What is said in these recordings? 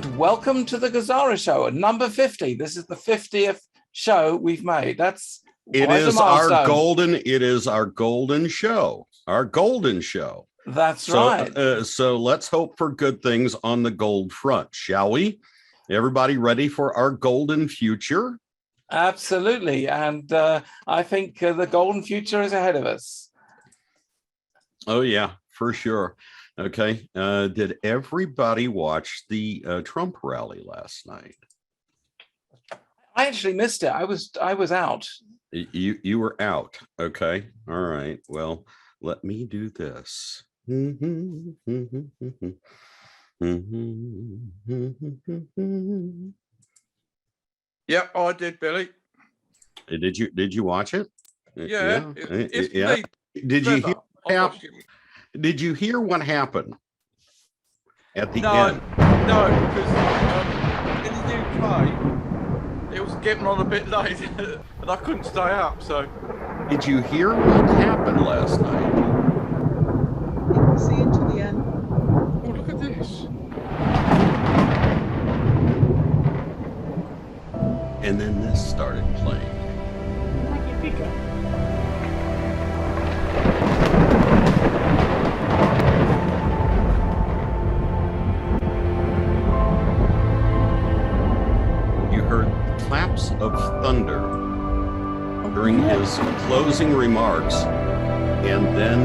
and welcome to the GESARA Show at number 50. This is the 50th show we've made. It is our golden show. Our golden show. That's right. So let's hope for good things on the gold front, shall we? Everybody ready for our golden future? Absolutely. And I think the golden future is ahead of us. Oh, yeah, for sure. Okay. Did everybody watch the Trump rally last night? I actually missed it. I was out. You were out. Okay. All right. Well, let me do this. Yeah, I did, Billy. Did you watch it? Yeah. Yeah. Did you hear what happened at the end? No, because in the UK, it was getting on a bit late, and I couldn't stay up. So, did you hear what happened last night? Didn't see it to the end. Oh, look at this! And then this started playing. Claps of thunder during his closing remarks, and then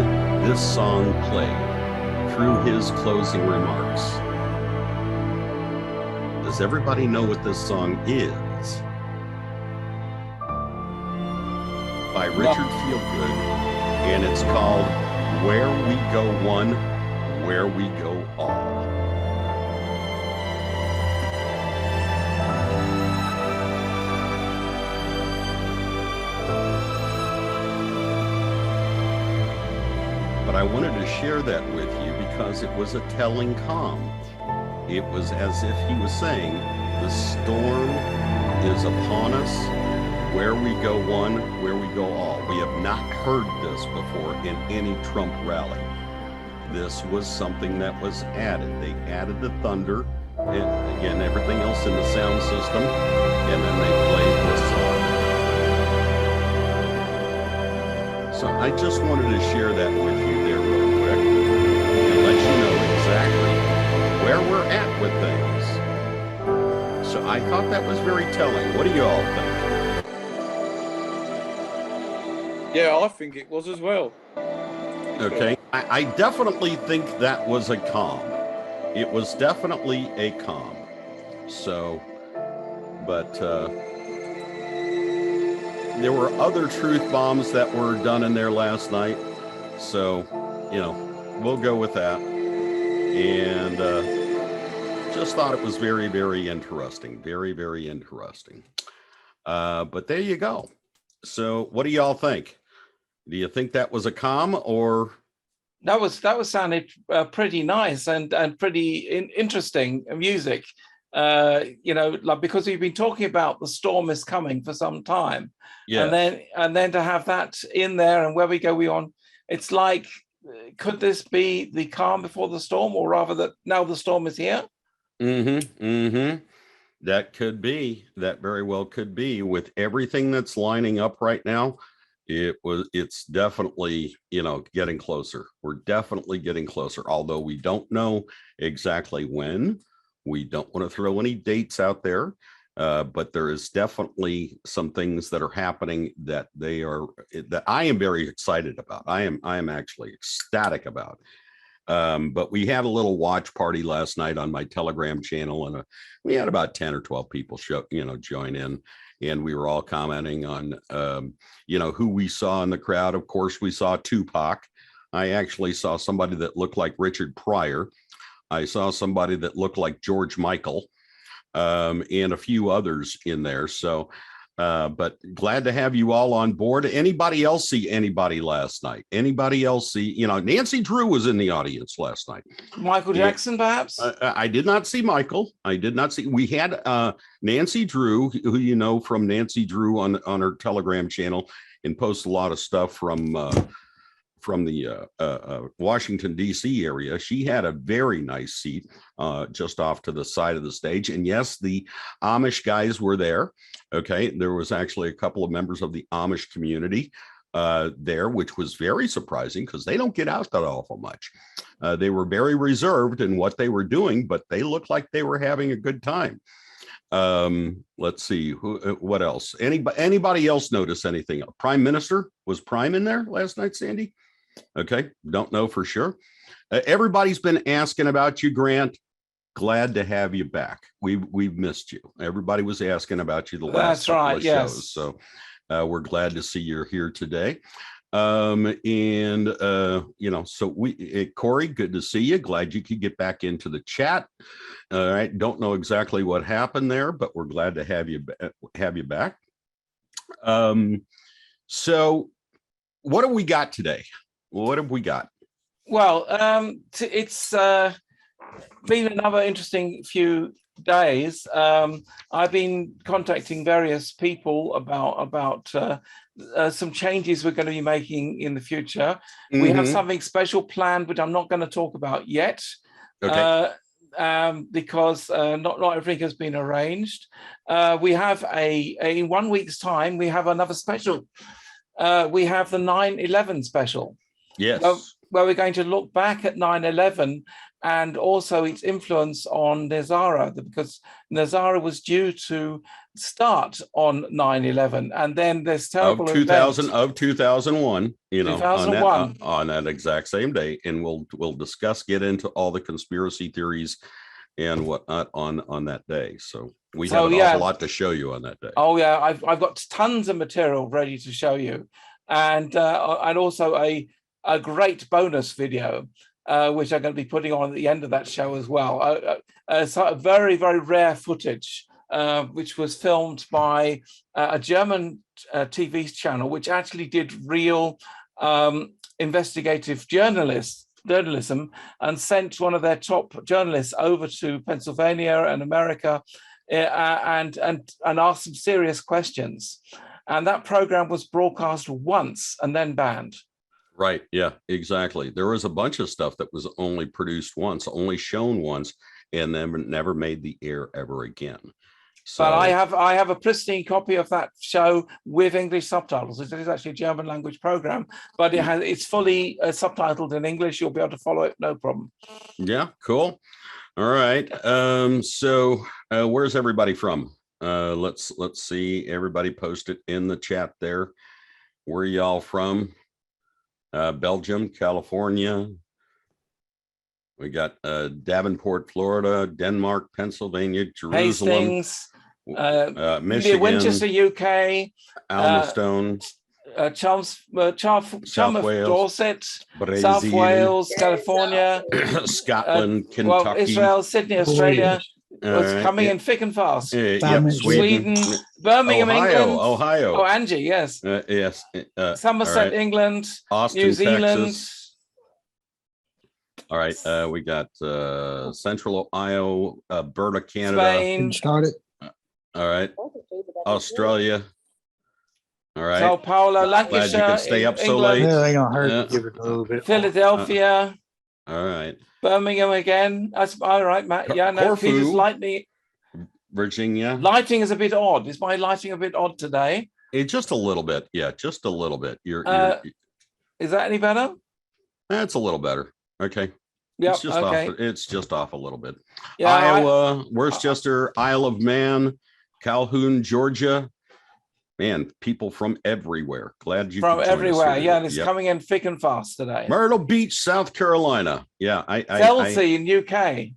this song played through his closing remarks. Does everybody know what this song is? By Richard Feelgood, and it's called Where We Go One, Where We Go All. But I wanted to share that with you because it was a telling calm. It was as if he was saying, the storm is upon us. Where we go one, where we go all. We have not heard this before in any Trump rally. This was something that was added. They added the thunder, and again, everything else in the sound system, and then they played this song. So I just wanted to share that with you there real quick and let you know exactly where we're at with things. So I thought that was very telling. What do you all think? Yeah, I think it was as well. Okay. I definitely think that was a calm. It was definitely a calm. So, but there were other truth bombs that were done in there last night. So, you know, we'll go with that. And just thought it was very, very interesting. Very, very interesting. But there you go. So what do y'all think? Do you think that was a calm or? That was sounded pretty nice and pretty interesting music. You know, like, because we've been talking about the storm is coming for some time. Yes. And then to have that in there and where we go, we on. It's like, could this be the calm before the storm, or rather that now the storm is here? That could be. That very well could be. With everything that's lining up right now, it's definitely, you know, getting closer. We're definitely getting closer, although we don't know exactly when. We don't want to throw any dates out there, but there is definitely some things that are happening that I am very excited about. I am actually ecstatic about. But we had a little watch party last night on my Telegram channel, and we had about 10 or 12 people join in, and we were all commenting on, you know, who we saw in the crowd. Of course, we saw Tupac. I actually saw somebody that looked like Richard Pryor. I saw somebody that looked like George Michael, and a few others in there. So, but glad to have you all on board. Anybody else see anybody last night? Anybody else see, you know, Nancy Drew was in the audience last night. Michael Jackson, perhaps? I did not see Michael. I did not see. We had Nancy Drew, who you know from Nancy Drew on her Telegram channel, and posts a lot of stuff from Washington, D.C. area. She had a very nice seat just off to the side of the stage. And yes, the Amish guys were there. Okay. There was actually a couple of members of the Amish community there, which was very surprising because they don't get out that awful much. They were very reserved in what they were doing, but they looked like they were having a good time. Let's see what else. Anybody else notice anything? Prime Minister, was Prime in there last night, Sandy? Okay, don't know for sure. Everybody's been asking about you, Grant. Glad to have you back. We've missed you. Everybody was asking about you the last couple of shows, so we're glad to see you're here today. So Corey, good to see you. Glad you could get back into the chat. All right. Don't know exactly what happened there, but we're glad to have you back. So what have we got today? What have we got? Well, it's been another interesting few days. I've been contacting various people about some changes we're going to be making in the future. We have something special planned, which I'm not going to talk about yet. Okay. Because not everything has been arranged. We have in 1 week's time, we have another special. We have the 9/11 special. Yes. Where we're going to look back at 9/11 and also its influence on GESARA, because GESARA was due to start on 9/11, and then there's terrible of 2001, 2001 on that exact same day, and we'll get into all the conspiracy theories and whatnot on that day. So we have an awful lot to show you on that day. Oh yeah, I've got tons of material ready to show you, and also a great bonus video, which I'm going to be putting on at the end of that show as well. Sort of very, very rare footage, which was filmed by a German TV channel, which actually did real investigative journalism and sent one of their top journalists over to Pennsylvania and America and asked some serious questions. And that program was broadcast once and then banned. Right. Yeah, exactly. There was a bunch of stuff that was only produced once, only shown once, and then never made the air ever again. So, but I have a pristine copy of that show with English subtitles. It is actually a German language program, but it's fully subtitled in English. You'll be able to follow it, no problem. Yeah, cool. All right. So where's everybody from? Let's see. Everybody post it in the chat there. Where y'all from? Belgium, California. We got Davenport, Florida, Denmark, Pennsylvania, Jerusalem, Hastings, Michigan, Winchester, UK, Almastone, Chelmsford, Dorset, Brazil, South Wales, California, Scotland, Kentucky, Israel, Sydney, Australia. Was coming in thick and fast. Sweden, Birmingham, Ohio. Oh, Angie, yes. Yes. Somerset, England, Austin, New Zealand. Texas. All right. We got Central Ohio, Alberta, Canada. Spain. Started. All right. Australia. All right. Sao Paulo, Lancashire. Glad you can stay up so England. late. Yeah, they gonna hurt. Give it a little bit. Philadelphia. All right. Birmingham again. That's all right, Matt. Yeah, no, Corfu, Peter's lightning. Virginia. Lighting is a bit odd. Is my lighting a bit odd today? Just a little bit. Yeah, just a little bit. Is that any better? That's a little better. Okay. Yeah. Okay. It's just off a little bit. Yeah, Iowa, Worcester, Isle of Man, Calhoun, Georgia. Man, people from everywhere. Glad you from could join everywhere. us here. Yeah, and it's coming in thick and fast today. Myrtle Beach, South Carolina. Yeah, Chelsea in UK.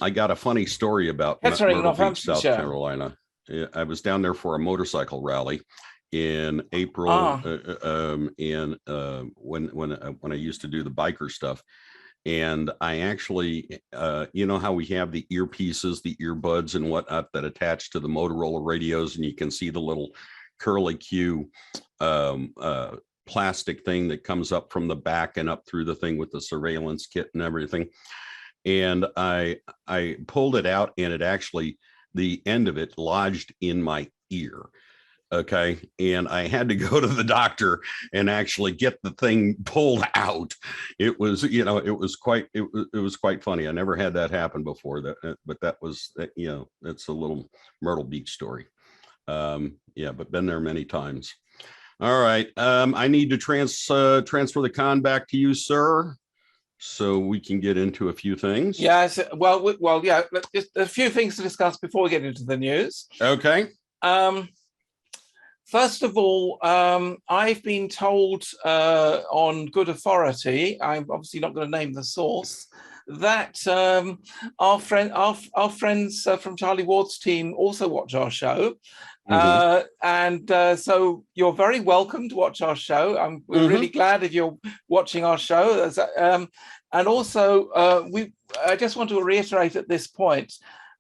I got a funny story about Myrtle Beach, South Carolina. Yeah, I was down there for a motorcycle rally in April. When I used to do the biker stuff, and I actually, you know how we have the earpieces, the earbuds, and whatnot that attach to the Motorola radios, and you can see the little curly Q plastic thing that comes up from the back and up through the thing with the surveillance kit and everything. And I pulled it out, and it actually, the end of it lodged in my ear. Okay. And I had to go to the doctor and actually get the thing pulled out. It was, it was quite funny. I never had that happen before, but that was, that's a little Myrtle Beach story. Yeah, but been there many times. All right. I need to transfer the con back to you, sir, so we can get into a few things. Yes. Well, yeah. Just a few things to discuss before we get into the news. Okay. First of all, I've been told on good authority, I'm obviously not going to name the source, that our friends from Charlie Ward's team also watch our show. And so you're very welcome to watch our show. We're really glad if you're watching our show. And also, I just want to reiterate at this point,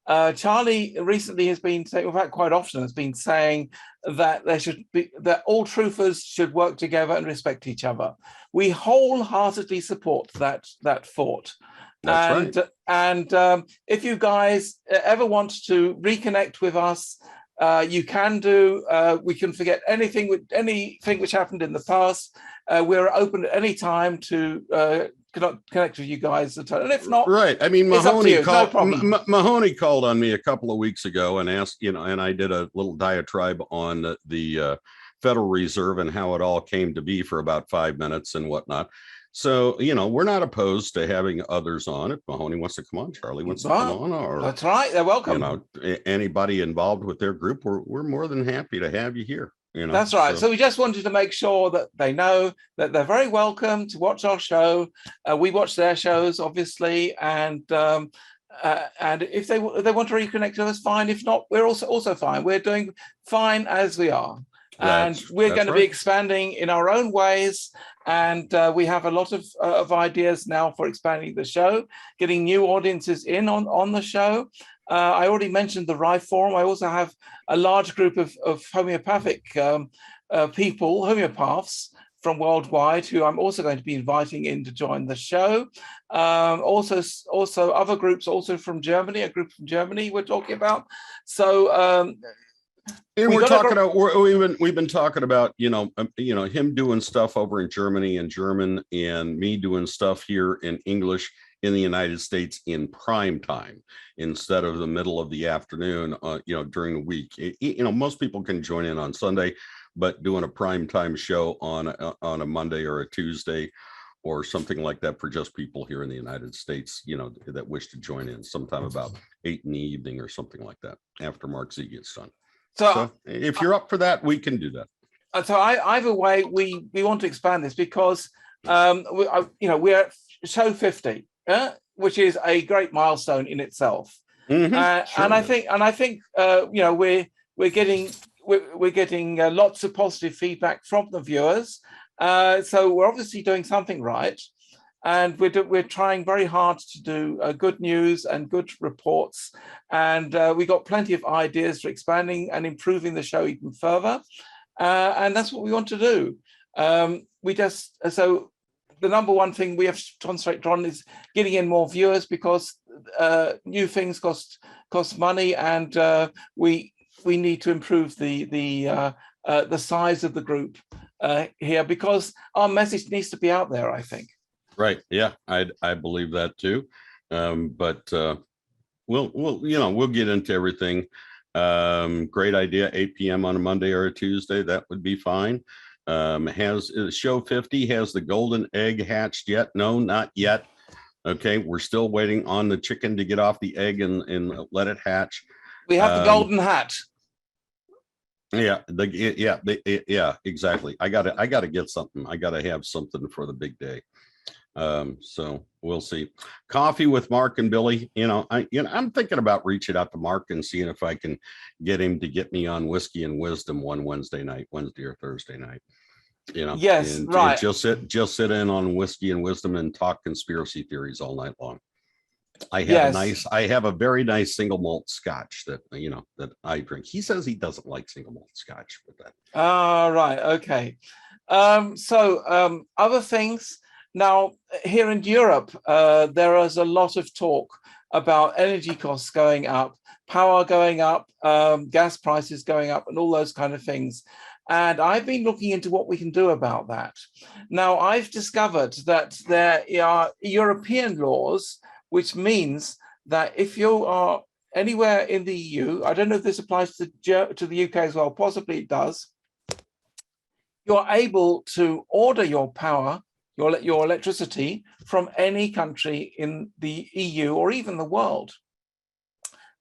Charlie recently has been saying, in fact, quite often has been saying that that all truthers should work together and respect each other. We wholeheartedly support that thought. That's right. And if you guys ever want to reconnect with us, you can do. We can forget anything which happened in the past. We're open at any time to connect with you guys. And if not, right. I mean, Mahoney called on me a couple of weeks ago and asked, and I did a little diatribe on the Federal Reserve and how it all came to be for about 5 minutes and whatnot. So, we're not opposed to having others on. If Mahoney wants to come on, Charlie wants to come on, or that's right, they're welcome. Anybody involved with their group, we're more than happy to have you here. That's right. So we just wanted to make sure that they know that they're very welcome to watch our show. We watch their shows, obviously, and if they want to reconnect to us, fine. If not, we're also fine. We're doing fine as we are. And we're going to be expanding in our own ways. And we have a lot of ideas now for expanding the show, getting new audiences in on the show. I already mentioned the Rye Forum. I also have a large group of homeopathic people, homeopaths from worldwide, who I'm also going to be inviting in to join the show. Also other groups also from Germany, a group from Germany we're talking about. So and we've been talking about him doing stuff over in Germany in German, and me doing stuff here in English in the United States in prime time instead of the middle of the afternoon, during the week. Most people can join in on Sunday, but doing a prime time show on a Monday or a Tuesday or something like that for just people here in the United States, that wish to join in sometime about 8 in the evening or something like that after Mark Z gets done. So if you're up for that, we can do that. So either way, we want to expand this because we're at show 50, which is a great milestone in itself. Sure. And I think we're getting lots of positive feedback from the viewers. So we're obviously doing something right. And we're trying very hard to do good news and good reports. And we got plenty of ideas for expanding and improving the show even further. And that's what we want to do. So the number one thing we have to concentrate on is getting in more viewers, because new things cost money, and we need to improve the size of the group here, because our message needs to be out there, I think. Right. Yeah, I believe that too. But we'll get into everything. Great idea. 8 p.m. on a Monday or a Tuesday. That would be fine. Has show 50 has the golden egg hatched yet? No, not yet. Okay, we're still waiting on the chicken to get off the egg and let it hatch. We have the golden hat. Yeah, yeah, exactly. I gotta get something. I gotta have something for the big day. So we'll see. Coffee with Mark and Billy. I'm thinking about reaching out to Mark and seeing if I can get him to get me on Whiskey and Wisdom one Wednesday or Thursday night. Yes, and right. Just sit in on Whiskey and Wisdom and talk conspiracy theories all night long. I have a very nice single malt scotch that I drink. He says he doesn't like single malt scotch with that. Right. Okay. Other things. Now, here in Europe, there is a lot of talk about energy costs going up power going up, gas prices going up, and all those kind of things. And I've been looking into what we can do about that. Now, I've discovered that there are European laws, which means that if you are anywhere in the EU, I don't know if this applies to the UK as well, possibly it does, you're able to order your power, your electricity from any country in the EU or even the world.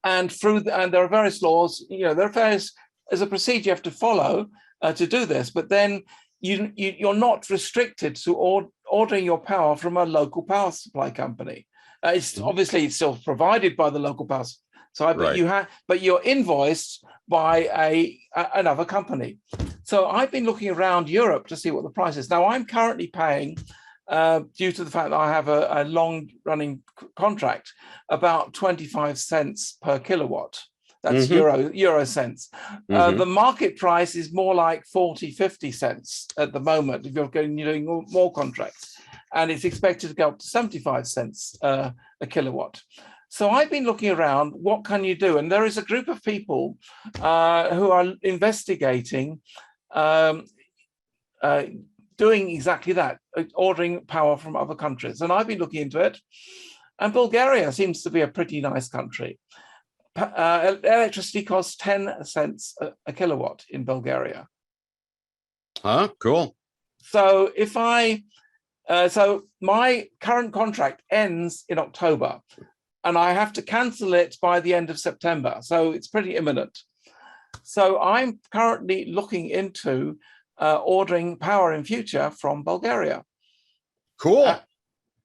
And there are various laws, there's a procedure you have to follow to do this, but then you're not restricted to ordering your power from a local power supply company. It's obviously it's still provided by the local power supply, but you're invoiced by another company. So I've been looking around Europe to see what the price is. Now I'm currently paying, due to the fact that I have a long-running contract, about 25 cents per kilowatt. That's euro cents. The market price is more like 40, 50 cents at the moment if you're doing more contracts. And it's expected to go up to 75 cents a kilowatt. So I've been looking around, what can you do? And there is a group of people who are investigating doing exactly that, ordering power from other countries. And I've been looking into it. And Bulgaria seems to be a pretty nice country. Electricity costs 10 cents a kilowatt in Bulgaria. Cool. So if so my current contract ends in October and I have to cancel it by the end of September. So it's pretty imminent. So I'm currently looking into ordering power in future from Bulgaria. Cool.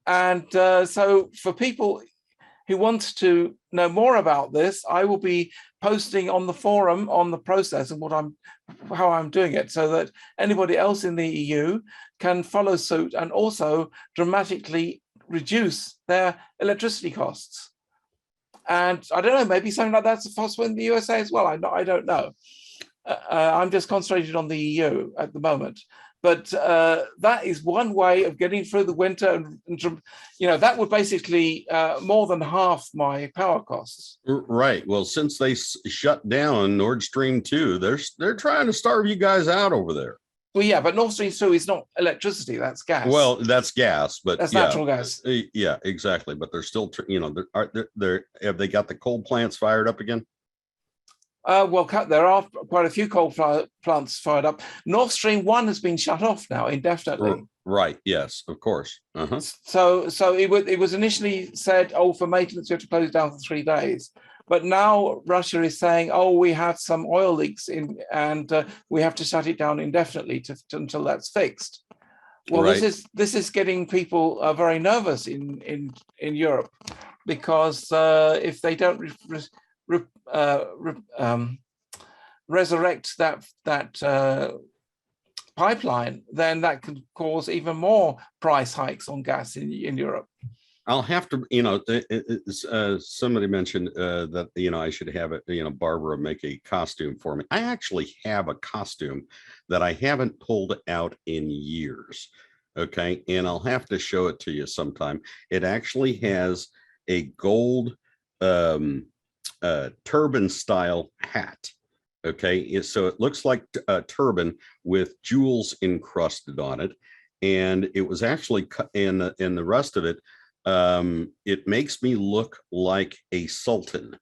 So for people who want to know more about this, I will be posting on the forum on the process and how I'm doing it, so that anybody else in the EU can follow suit and also dramatically reduce their electricity costs. And I don't know, maybe something like that's possible in the USA as well. I don't know. I'm just concentrated on the EU at the moment. But that is one way of getting through the winter. And that would basically more than half my power costs. Right. Well, since they shut down Nord Stream 2, they're trying to starve you guys out over there. Well, yeah, but Nord Stream 2 is not electricity, that's gas. Well, that's gas, but that's natural gas. Yeah, exactly. But they're still, have they got the coal plants fired up again? Well, there are quite a few coal plants fired up. Nord Stream 1 has been shut off now indefinitely. Right. Yes, of course. So it was initially said, for maintenance, you have to close it down for 3 days. But now Russia is saying, we have some oil leaks and we have to shut it down indefinitely until that's fixed. Well, right. This is getting people very nervous in Europe, because if they don't resurrect that pipeline, then that could cause even more price hikes on gas in Europe. I'll have to, somebody mentioned that, I should have it, Barbara make a costume for me. I actually have a costume that I haven't pulled out in years. Okay. And I'll have to show it to you sometime. It actually has a gold turban style hat. Okay. So it looks like a turban with jewels encrusted on it. And it was actually cut in the rest of it. It makes me look like a sultan.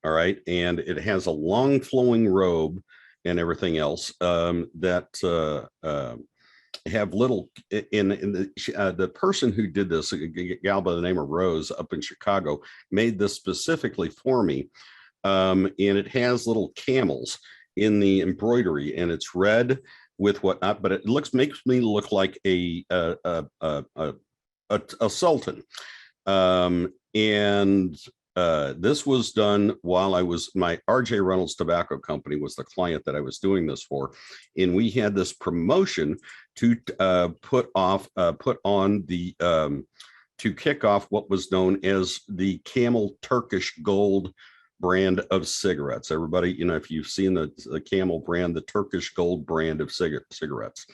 All right. And it has a long flowing robe and everything else that have little in the person who did this, a gal by the name of Rose up in Chicago, made this specifically for me. And it has little camels in the embroidery, and it's red with whatnot, but it makes me look like a sultan. This was done while my RJ Reynolds Tobacco Company was the client that I was doing this for. And we had this promotion to put on to kick off what was known as the Camel Turkish Gold brand of cigarettes. Everybody, if you've seen the Camel brand, the Turkish Gold brand of cigarettes.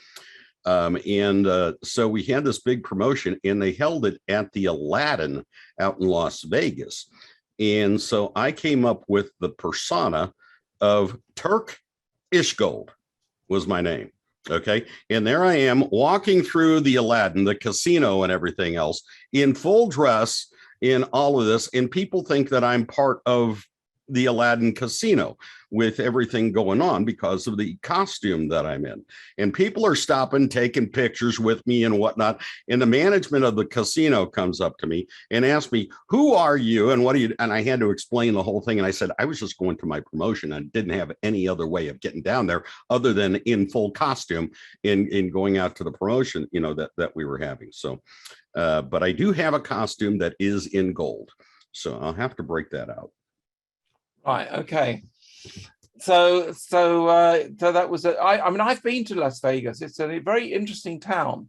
So we had this big promotion, and they held it at the Aladdin out in Las Vegas. And so I came up with the persona of Turk Ishgold was my name. Okay. And there I am walking through the Aladdin, the casino and everything else in full dress in all of this. And people think that I'm part of the Aladdin casino with everything going on because of the costume that I'm in. And people are stopping, taking pictures with me and whatnot. And the management of the casino comes up to me and asks me, who are you? And what do you, and I had to explain the whole thing. And I said, I was just going to my promotion. I didn't have any other way of getting down there other than in full costume in going out to the promotion, you know, that we were having. So, but I do have a costume that is in gold. So I'll have to break that out. Right. Okay. So that was I mean, I've been to Las Vegas. It's a very interesting town,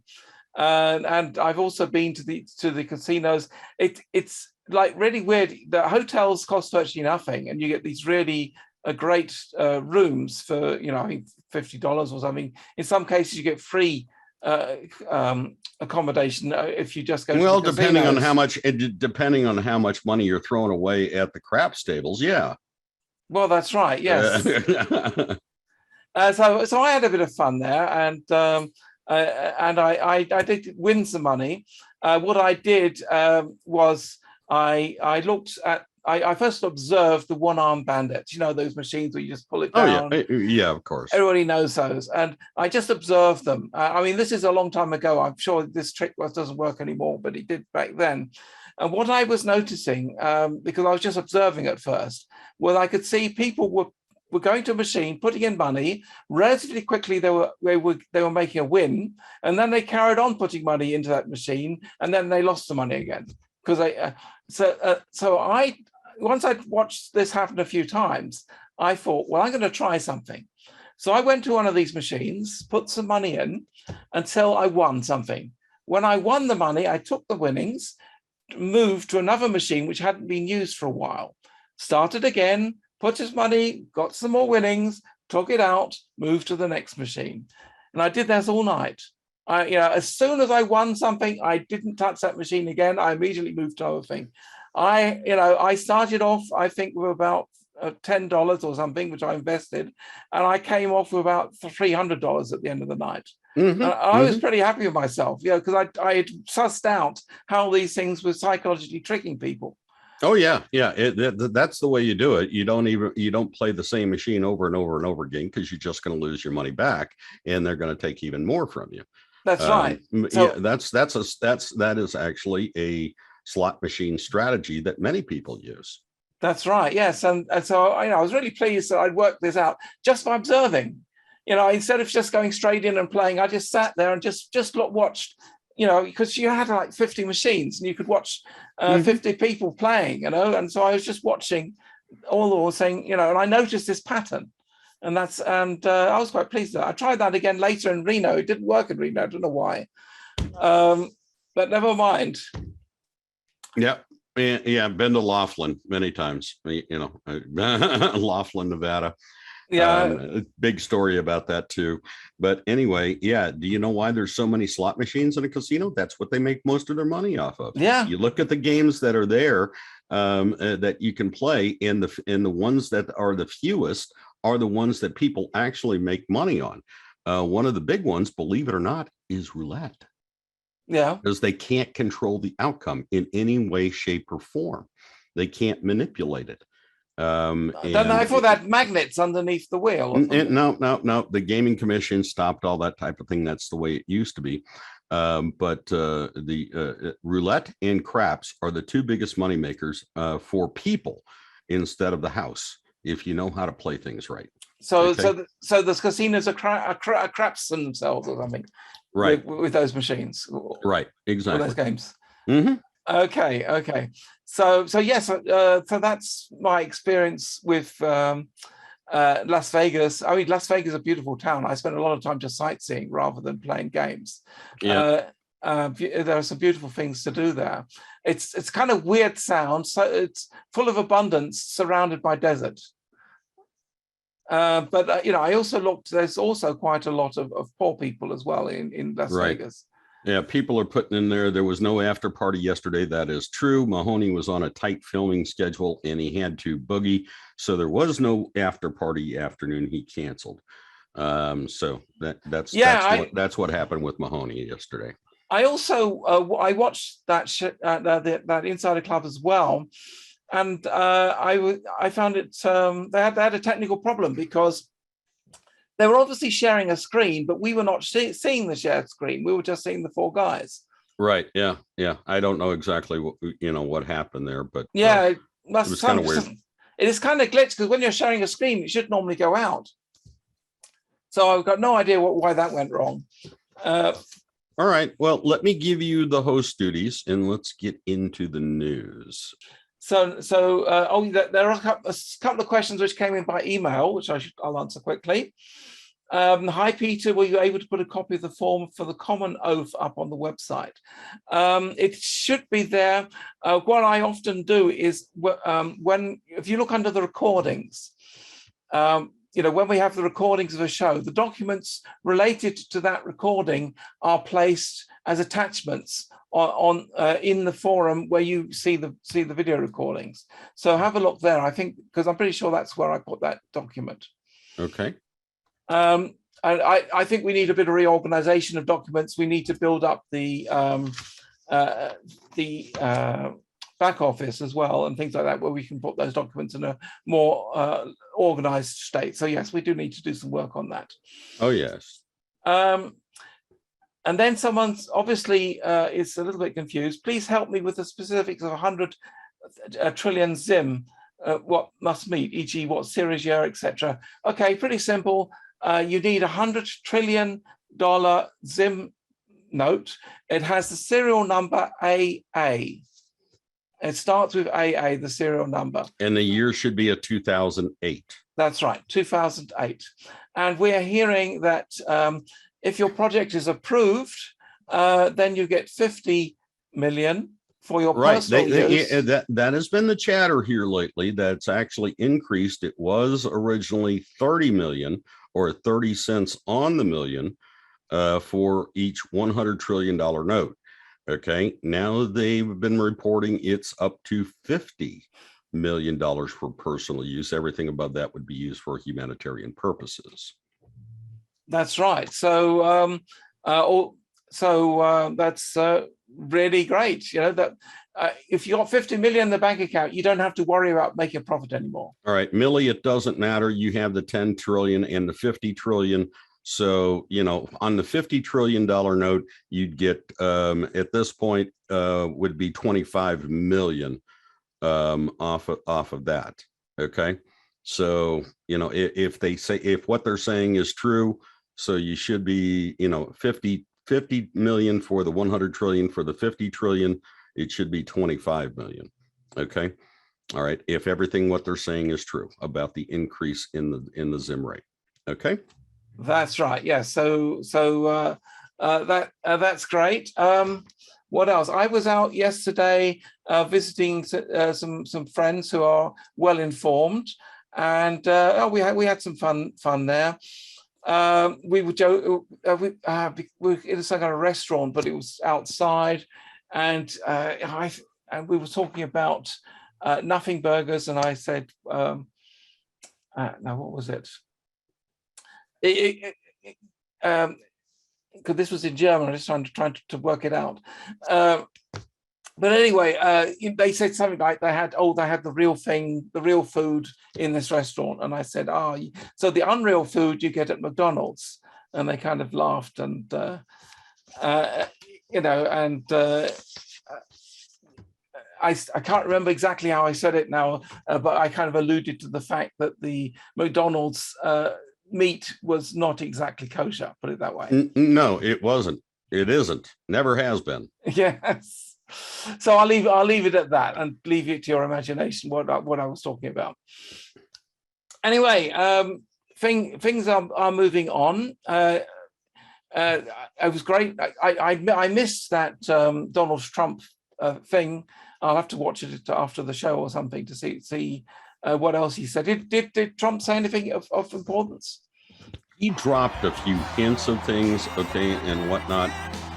and I've also been to the casinos. It's like really weird. The hotels cost virtually nothing, and you get these really great rooms for, you know, I think $50 or something. In some cases, you get free accommodation if you just go. Well, to the depending on casinos. how much money you're throwing away at the craps tables, yeah. Well, that's right. Yes. So I had a bit of fun there, and I did win some money. What I did was I looked at. I first observed the one-armed bandits. You know, those machines where you just pull it down. Oh yeah, yeah, of course. Everybody knows those, and I just observed them. I mean, this is a long time ago. I'm sure this trick doesn't work anymore, but it did back then. And what I was noticing, because I was just observing at first, was I could see people were going to a machine, putting in money. Relatively quickly, they were making a win, and then they carried on putting money into that machine, and then they lost the money again. Because once I'd watched this happen a few times, I thought, well, I'm going to try something. So I went to one of these machines, put some money in until I won something. When I won the money, I took the winnings, moved to another machine which hadn't been used for a while, started again, put his money, got some more winnings, took it out, moved to the next machine. And I did this all night. As soon as I won something, I didn't touch that machine again. I immediately moved to other thing. I started off, I think, with about $10 or something, which I invested, and I came off with about $300 at the end of the night. I was pretty happy with myself, because I had sussed out how these things were psychologically tricking people. Oh yeah, yeah. That's the way you do it. You don't play the same machine over and over and over again, because you're just going to lose your money back, and they're going to take even more from you. That's right. So, yeah, that is actually a slot machine strategy that many people use. That's right. Yes, and so I was really pleased that I'd worked this out just by observing. Instead of just going straight in and playing, I just sat there and just watched. Because you had like 50 machines and you could watch 50 people playing. And so I was just watching all saying, and I noticed this pattern, and I was quite pleased with that. I tried that again later in Reno. It didn't work in Reno. I don't know why, but never mind. Yeah. Yeah, I've been to Laughlin many times, Laughlin, Nevada. Yeah. Big story about that too. But anyway, yeah. Do you know why there's so many slot machines in a casino? That's what they make most of their money off of. Yeah. You look at the games that are there that you can play, and the ones that are the fewest are the ones that people actually make money on. One of the big ones, believe it or not, is roulette. Yeah. Because they can't control the outcome in any way, shape, or form. They can't manipulate it. I thought that magnets underneath the wheel. No. The gaming commission stopped all that type of thing. That's the way it used to be. But the roulette and craps are the two biggest money makers for people instead of the house, if you know how to play things right. So the casinos are craps themselves or something, right? With those machines, right? Exactly. Those games. Mm-hmm. Okay. So yes. So that's my experience with Las Vegas. I mean, Las Vegas is a beautiful town. I spent a lot of time just sightseeing rather than playing games. Yeah. There are some beautiful things to do there. It's kind of weird sound. So it's full of abundance, surrounded by desert. But I also looked. There's also quite a lot of poor people as well in Las Vegas. Yeah, people are putting in there was no after party yesterday. That is true. Mahoney was on a tight filming schedule and he had to boogie. So there was no after party afternoon. He canceled. So that's what happened with Mahoney yesterday. I also I watched that that Insider Club as well, and I found it they had a technical problem because they were obviously sharing a screen, but we were not seeing the shared screen. We were just seeing the four guys. Right. Yeah. Yeah. I don't know exactly what happened there, but yeah, it was kind of weird. It is kind of glitch because when you're sharing a screen, it should normally go out. So I've got no idea why that went wrong. All right. Well, let me give you the host duties and let's get into the news. So there are a couple of questions which came in by email, which I'll answer quickly. Hi, Peter. Were you able to put a copy of the form for the common oath up on the website? It should be there. What I often do is if you look under the recordings, when we have the recordings of a show, the documents related to that recording are placed as attachments on in the forum where you see the video recordings. So have a look there. I think because I'm pretty sure that's where I put that document. Okay. And I think we need a bit of reorganization of documents. We need to build up the back office as well and things like that, where we can put those documents in a more organized state. So yes, we do need to do some work on that. Oh yes. And then someone's obviously is a little bit confused. Please help me with the specifics of 100 trillion Zim. What must meet, e.g. what series year, etc. Okay, pretty simple. You need $100 trillion Zim note. It has the serial number AA. It starts with AA, the serial number. And the year should be a 2008. That's right, 2008. And we're hearing that if your project is approved, then you get 50 million for your personal use. That has been the chatter here lately. That's actually increased. It was originally 30 million or 30 cents on the million for each $100 trillion note. Okay, now they've been reporting it's up to $50 million for personal use. Everything above that would be used for humanitarian purposes. That's right. So, that's really great. You know that if you got 50 million in the bank account, you don't have to worry about making a profit anymore. All right, Millie, it doesn't matter. You have the 10 trillion and the 50 trillion. So, on the $50 trillion note, you'd get at this point would be 25 million off of that. Okay. So, if what they're saying is true, so you should be, 50 million for the 100 trillion. For the 50 trillion, it should be 25 million. Okay. All right. If everything what they're saying is true about the increase in the Zim rate. Okay. That's right. Yes. Yeah. So that's great. What else? I was out yesterday visiting some friends who are well informed, and we had some fun there. We were in some kind of restaurant, but it was outside, and we were talking about nothing burgers, and I said, now what was it? Because this was in German, I was trying to work it out. But anyway, they said something like they had the real thing, the real food in this restaurant. And I said, so the unreal food you get at McDonald's. And they kind of laughed and, I can't remember exactly how I said it now, but I kind of alluded to the fact that the McDonald's meat was not exactly kosher, put it that way. No, it wasn't. It isn't. Never has been. Yes. So I'll leave it at that and leave it to your imagination what I was talking about. Anyway, things are moving on. It was great. I missed that Donald Trump thing. I'll have to watch it after the show or something to see what else he said. Did Trump say anything of importance? He dropped a few hints of things, okay, and whatnot.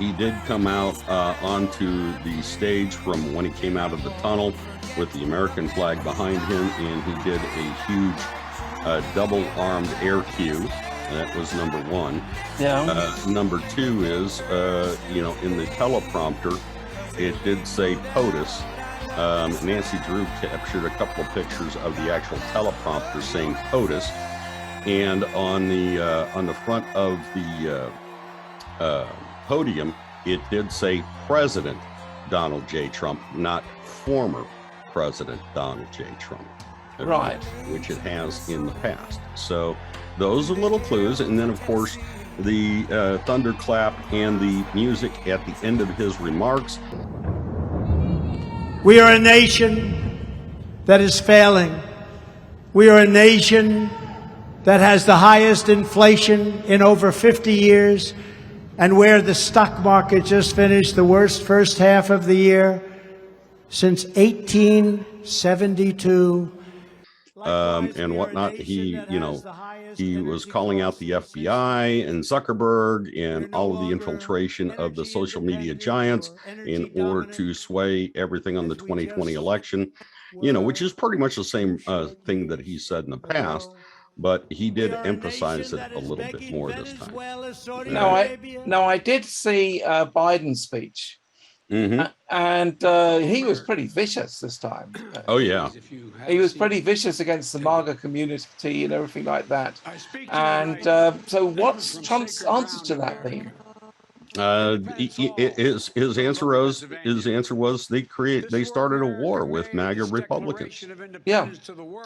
he did come out onto the stage from when he came out of the tunnel with the American flag behind him, and he did a huge double-armed air cue. That was number one. Yeah. Number two is, in the teleprompter, it did say POTUS. Nancy Drew captured a couple of pictures of the actual teleprompter saying POTUS, and on the front of the podium, it did say President Donald J. Trump, not former President Donald J. Trump. Right. Which it has in the past. So those are little clues. And then, of course, the thunderclap and the music at the end of his remarks. We are a nation that is failing. We are a nation that has the highest inflation in over 50 years, and where the stock market just finished the worst first half of the year since 1872. And whatnot. He was calling out the FBI and Zuckerberg and all of the infiltration of the social media giants in order to sway everything on the 2020 election, which is pretty much the same thing that he said in the past, but he did emphasize it a little bit more this time. Now, I did see Biden's speech. Mm-hmm. And he was pretty vicious this time. Oh, yeah. He was pretty vicious against the MAGA community and everything like that. And so what's Trump's answer to that been? His answer was they started a war with MAGA Republicans. Yeah.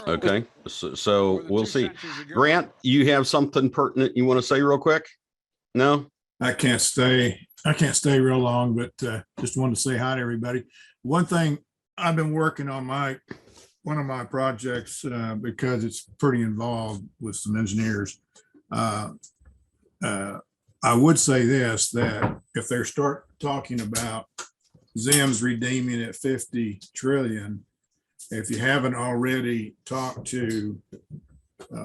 Okay. So we'll see. Grant, you have something pertinent you want to say real quick? No? I can't stay real long, but just wanted to say hi to everybody. One thing I've been working on one of my projects because it's pretty involved with some engineers. I would say this, that if they start talking about Zims redeeming at 50 trillion, if you haven't already talked to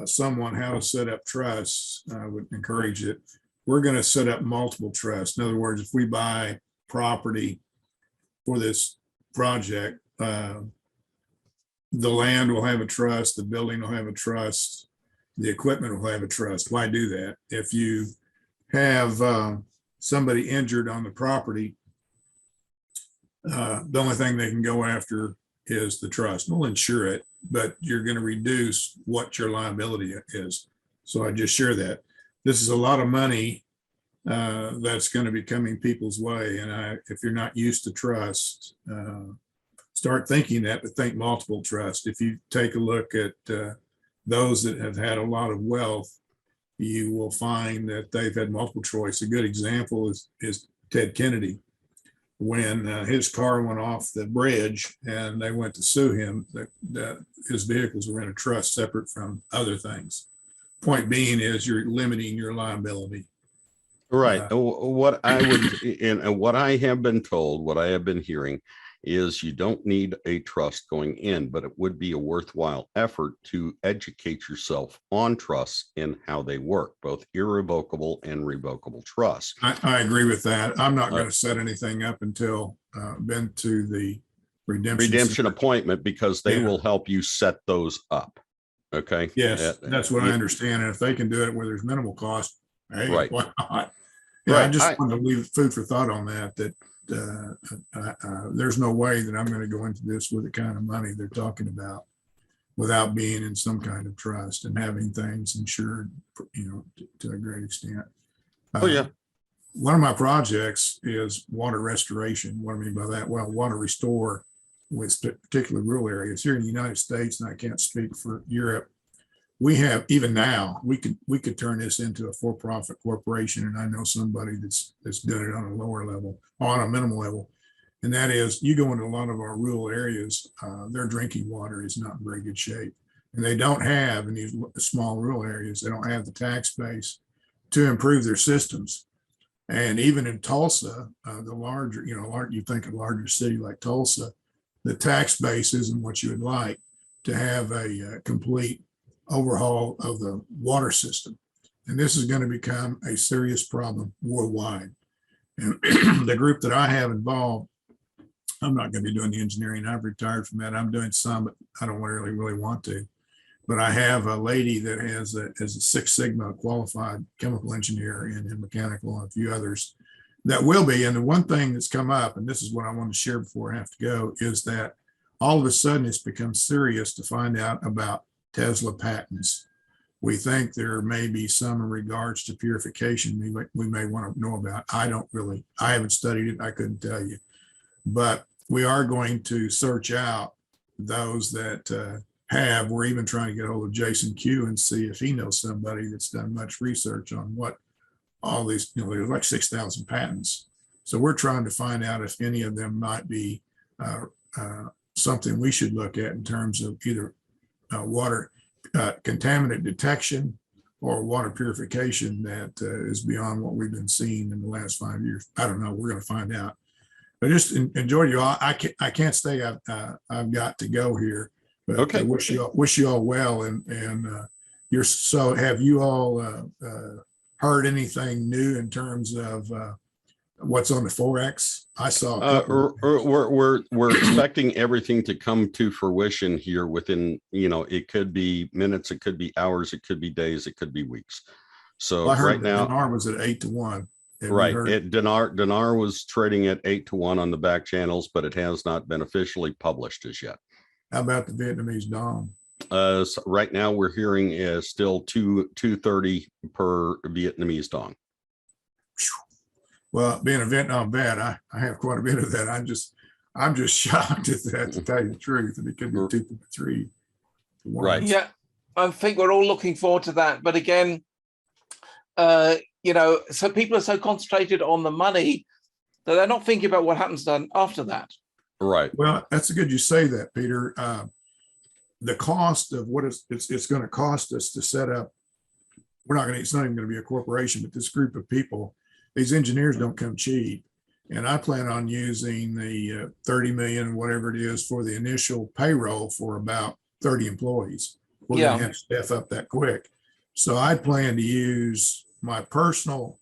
someone how to set up trusts, I would encourage it. We're going to set up multiple trusts. In other words, if we buy property for this project, the land will have a trust, the building will have a trust, the equipment will have a trust. Why do that? If you have somebody injured on the property, the only thing they can go after is the trust. We'll insure it, but you're going to reduce what your liability is. So I just share that. This is a lot of money that's going to be coming people's way. And if you're not used to trust, start thinking that, but think multiple trust. If you take a look at those that have had a lot of wealth, you will find that they've had multiple choice. A good example is Ted Kennedy. When his car went off the bridge and they went to sue him, his vehicles were in a trust separate from other things. Point being is you're limiting your liability. Right. What I have been told, what I have been hearing is you don't need a trust going in, but it would be a worthwhile effort to educate yourself on trusts and how they work, both irrevocable and revocable trusts. I agree with that. I'm not going to set anything up until been to the redemption appointment, because they will help you set those up. Okay. Yes, that's what I understand. And if they can do it where there's minimal cost, hey, right. Why not? Yeah, right. I just wanted to leave food for thought on that. There's no way that I'm going to go into this with the kind of money they're talking about without being in some kind of trust and having things insured, to a great extent. One of my projects is water restoration. What I mean by that, well, water restore with particularly rural areas here in the United States, and I can't speak for Europe. We have, even now, we could turn this into a for-profit corporation, and I know somebody that's doing it on a lower level, on a minimal level, and that is, you go into a lot of our rural areas, their drinking water is not in very good shape, and they don't have, in these small rural areas, they don't have the tax base to improve their systems. And even in Tulsa, the larger, you think a larger city like Tulsa, the tax base isn't what you would like to have a complete overhaul of the water system. And this is going to become a serious problem worldwide. And the group that I have involved, I'm not going to be doing the engineering. I've retired from that. I'm doing some, but I don't really want to. But I have a lady that is a Six Sigma qualified chemical engineer in mechanical and a few others that will be. And the one thing that's come up, and this is what I want to share before I have to go, is that all of a sudden it's become serious to find out about Tesla patents. We think there may be some in regards to purification we may want to know about. I haven't studied it. I couldn't tell you. But we are going to search out those that we're even trying to get a hold of Jason Q and see if he knows somebody that's done much research on what all these, there's like 6,000 patents. So we're trying to find out if any of them might be something we should look at in terms of either water contaminant detection or water purification that is beyond what we've been seeing in the last 5 years. I don't know. We're going to find out. But just enjoy you all. I can't stay. I've got to go here. But okay. I wish you all well. And have you all heard anything new in terms of what's on the Forex? I saw. We're expecting everything to come to fruition here within, it could be minutes, it could be hours, it could be days, it could be weeks. So I heard right now, dinar was at 8-1. Right. Dinar was trading at 8-1 on the back channels, but it has not been officially published as yet. How about the Vietnamese dong? So right now we're hearing is still 230 per Vietnamese dong. Well, being a Vietnam vet, I have quite a bit of that. I'm just shocked at that, to tell you the truth. And it could be 2.3 to 1. Right. Yeah, I think we're all looking forward to that. But again, so people are so concentrated on the money that they're not thinking about what happens then after that. Right. Well, that's good you say that, Peter. The cost of what it's going to cost us to set up, it's not even going to be a corporation, but this group of people, these engineers don't come cheap. And I plan on using the 30 million, whatever it is, for the initial payroll for about 30 employees. We're going to have to staff up that quick. So I plan to use my personal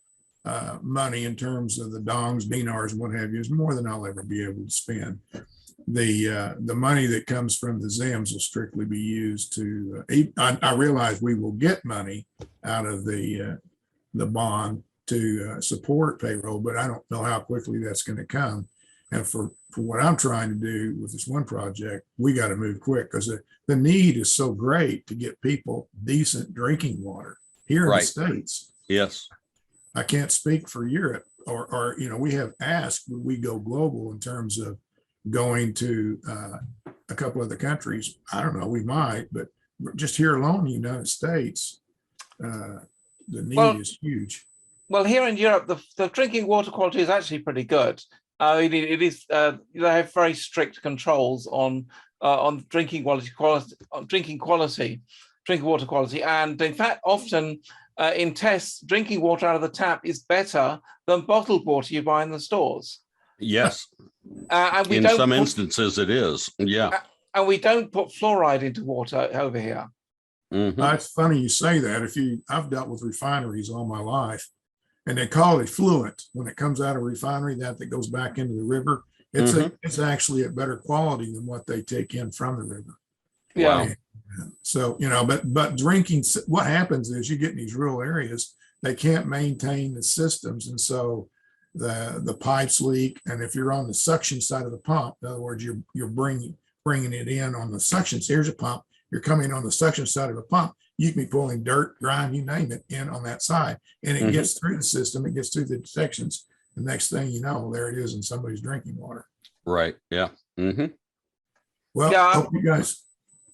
money in terms of the dongs, dinars, and what have you, is more than I'll ever be able to spend. The money that comes from the Zims will strictly be used to. I realize we will get money out of the bond to support payroll, but I don't know how quickly that's going to come. And for what I'm trying to do with this one project, we got to move quick because the need is so great to get people decent drinking water here in the States. Yes. I can't speak for Europe or we have asked, would we go global in terms of going to a couple of the countries? I don't know, we might, but just here alone in the United States, the need is huge. Well, here in Europe, the drinking water quality is actually pretty good. It is. They have very strict controls on drinking water quality, and in fact, often in tests, drinking water out of the tap is better than bottled water you buy in the stores. Yes, and in some instances it is. Yeah, and we don't put fluoride into water over here. Mm-hmm. It's funny you say that. I've dealt with refineries all my life. And they call it effluent when it comes out of a refinery that goes back into the river. It's actually a better quality than what they take in from the river. Yeah. Wow. So but drinking, what happens is you get in these rural areas, they can't maintain the systems, and so the pipes leak. And if you're on the suction side of the pump, in other words, you're bringing it in on the suction. So here's a pump. You're coming on the suction side of the pump. You can be pulling dirt, grime, you name it, in on that side. And it gets through the system, it gets through the detections. The next thing you know, there it is in somebody's drinking water. Right. Yeah. Mm-hmm. Well, I hope you guys.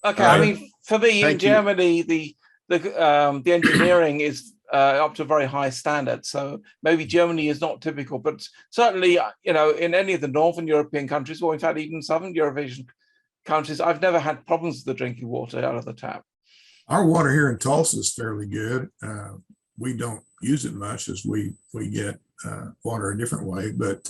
Okay. I mean, for me, in Germany, the engineering is up to a very high standard. So maybe Germany is not typical, but certainly, in any of the Northern European countries, or in fact, even Southern European countries, I've never had problems with the drinking water out of the tap. Our water here in Tulsa is fairly good. We don't use it much as we get water a different way. But,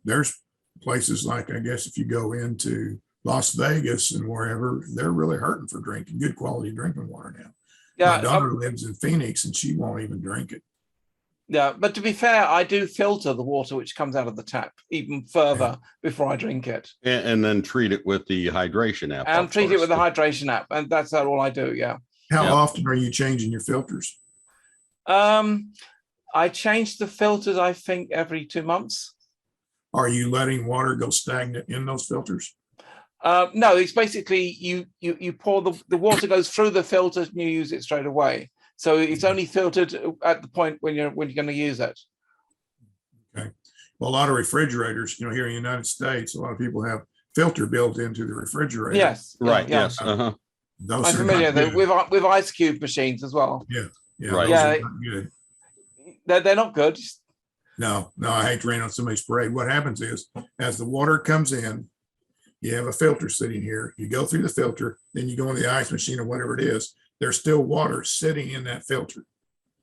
there's places like, I guess, if you go into Las Vegas and wherever, they're really hurting for good quality drinking water now. Yeah, my daughter lives in Phoenix and she won't even drink it. Yeah, but to be fair, I do filter the water which comes out of the tap even further before I drink it. And then treat it with the hydration app. And treat it with the hydration app. And that's all I do, yeah. How often are you changing your filters? I change the filters, I think, every 2 months. Are you letting water go stagnant in those filters? No, it's basically you pour the water goes through the filter and you use it straight away. So it's only filtered at the point when you're going to use it. Okay. Well, a lot of refrigerators, you know, here in the United States, a lot of people have filter built into the refrigerator. Yes. Right. Yeah. Yes. Uh-huh. Those I'm familiar with ice cube machines as well. Yeah. Yeah. Right. Those are not good. They're not good. No, I hate to rain on somebody's parade. What happens is, as the water comes in, you have a filter sitting here. You go through the filter, then you go in the ice machine or whatever it is. There's still water sitting in that filter.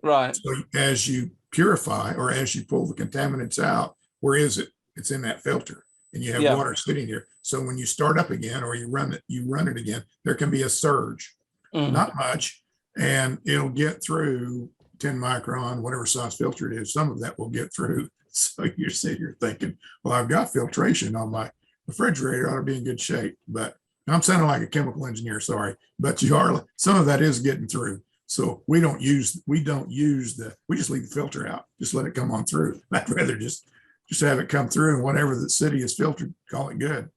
Right. So as you purify or as you pull the contaminants out, where is it? It's in that filter, and you have water sitting here. So when you start up again or you run it again, there can be a surge, not much, and it'll get through 10 micron, whatever size filter it is. Some of that will get through. So you're sitting here thinking, well, I've got filtration on my refrigerator, ought to be in good shape. But I'm sounding like a chemical engineer, sorry, but some of that is getting through. So we just leave the filter out, just let it come on through. I'd rather just have it come through, and whatever the city is filtered, call it good.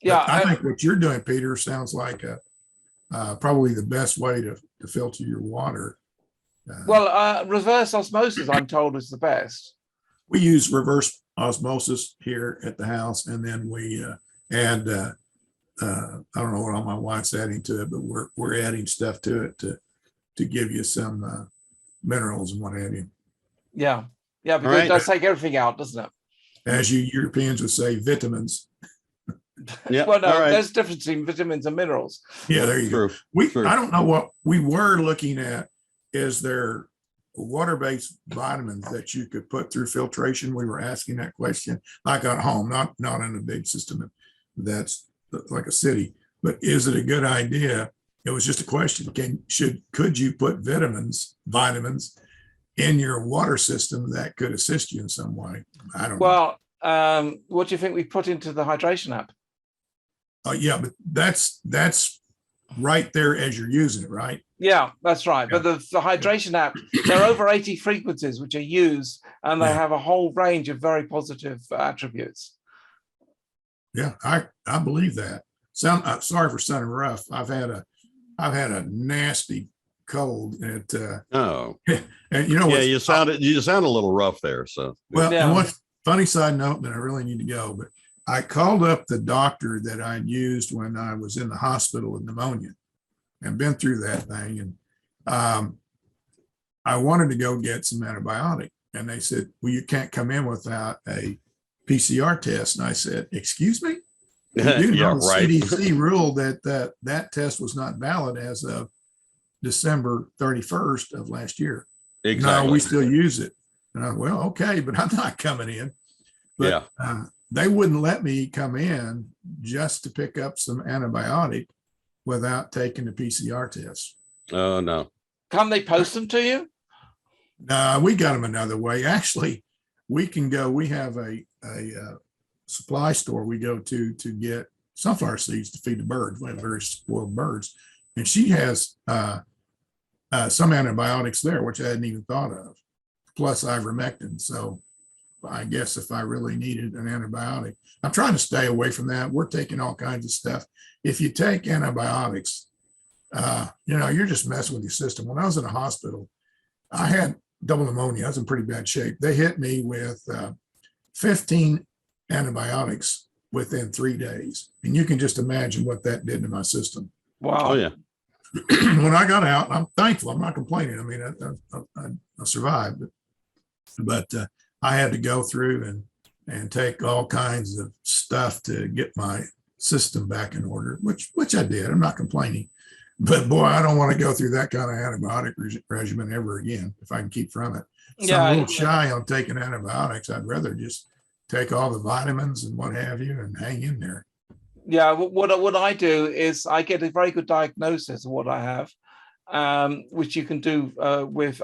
Yeah, I think what you're doing, Peter, sounds like probably the best way to filter your water. Reverse osmosis, I'm told, is the best. We use reverse osmosis here at the house, and then we add I don't know what all my wife's adding to it, but we're adding stuff to it to give you some minerals and what have you. Yeah, because it does take everything out, doesn't it? As you Europeans would say, vitamins. Yeah. Well, no, there's a difference between vitamins and minerals. Yeah, there you go. I don't know what we were looking at. Is there water-based vitamins that you could put through filtration? We were asking that question, like at home, not in a big system that's like a city. But is it a good idea? It was just a question. Could you put vitamins in your water system that could assist you in some way? I don't know. Well, what do you think we put into the hydration app? Yeah, but that's right there as you're using it, right? Yeah, that's right. Yeah. But the hydration app, there are over 80 frequencies which are used, and they have a whole range of very positive attributes. Yeah, I believe that. Sorry for sounding rough. I've had a nasty cold. And you know, you sound a little rough there. So and what's funny side note that I really need to go, but I called up the doctor that I'd used when I was in the hospital with pneumonia and been through that thing. And I wanted to go get some antibiotic. And they said, well, you can't come in without a PCR test. And I said, excuse me? You know, the CDC ruled that test was not valid as of December 31st of last year. Exactly. No, we still use it. And I, well, okay, but I'm not coming in. But they wouldn't let me come in just to pick up some antibiotic without taking the PCR test. Oh, no. Can't they post them to you? No, we got them another way. Actually, we can go, we have a supply store we go to get sunflower seeds to feed the birds. We have very spoiled birds. And she has some antibiotics there, which I hadn't even thought of, plus ivermectin. So I guess if I really needed an antibiotic, I'm trying to stay away from that. We're taking all kinds of stuff. If you take antibiotics, you're just messing with your system. When I was in a hospital, I had double pneumonia. I was in pretty bad shape. They hit me with 15 antibiotics within 3 days. And you can just imagine what that did to my system. Wow. Oh, yeah. When I got out, I'm thankful. I'm not complaining. I mean, I survived, but I had to go through and take all kinds of stuff to get my system back in order, which I did. I'm not complaining, but boy, I don't want to go through that kind of antibiotic regimen ever again if I can keep from it. So I'm a little shy on taking antibiotics. I'd rather just take all the vitamins and what have you and hang in there. Yeah, what I do is I get a very good diagnosis of what I have, which you can do with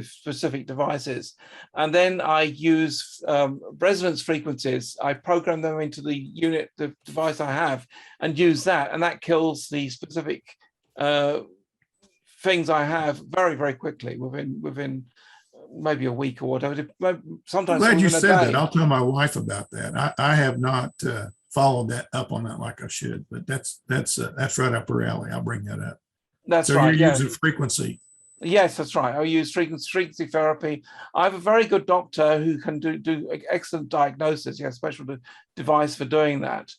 specific devices. And then I use resonance frequencies. I program them into the unit, the device I have, and use that, and that kills the specific things I have very, very quickly within maybe a week or whatever. Sometimes I'm glad you within a said day. that. I'll tell my wife about that. I have not followed that up on that like I should, but that's right up her alley. I'll bring that up. That's So right. you're Yeah. using frequency. Yes, that's right. I use frequency therapy. I have a very good doctor who can do excellent diagnosis. He has a special device for doing that.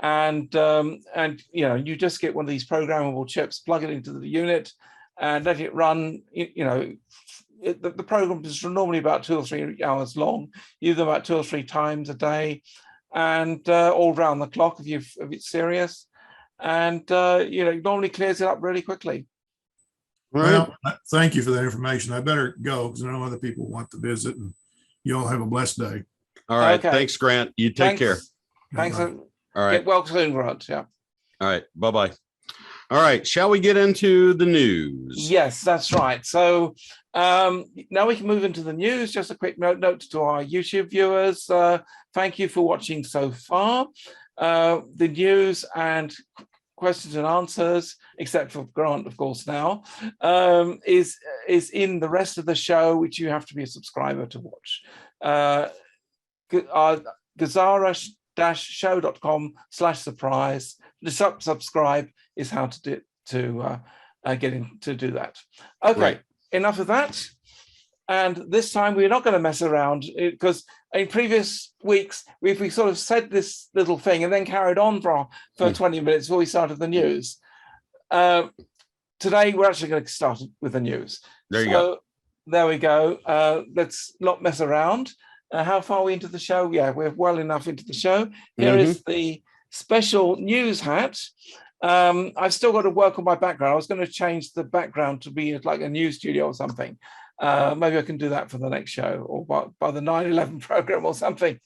And you know, you just get one of these programmable chips, plug it into the unit, and let it run. You know, the program is normally about 2 or 3 hours long. Use them about 2 or 3 times a day, and all round the clock if it's serious. And you know, it normally clears it up really quickly. Well, thank you for that information. I better go because I know other people want to visit, and you all have a blessed day. All right. Okay. Thanks, Grant. You take care. Thanks. Bye-bye. All right. Get well soon, Grant. Yeah. All right. Bye-bye. All right. Shall we get into the news? Yes, that's right. So now we can move into the news. Just a quick note to our YouTube viewers. Thank you for watching so far. The news and questions and answers, except for Grant, of course, now, is in the rest of the show, which you have to be a subscriber to watch. GESARA-show.com/surprise. The subscribe is how to get in to do that. Okay, Right. Enough of that. And this time we're not going to mess around, because in previous weeks we sort of said this little thing and then carried on for 20 minutes before we started the news. Today we're actually going to start with the news. There you go. There we go. Let's not mess around. How far are we into the show? Yeah, we're well enough into the show. Here is the special news hat. I've still got to work on my background. I was going to change the background to be like a news studio or something. Maybe I can do that for the next show, or by the 9/11 program or something.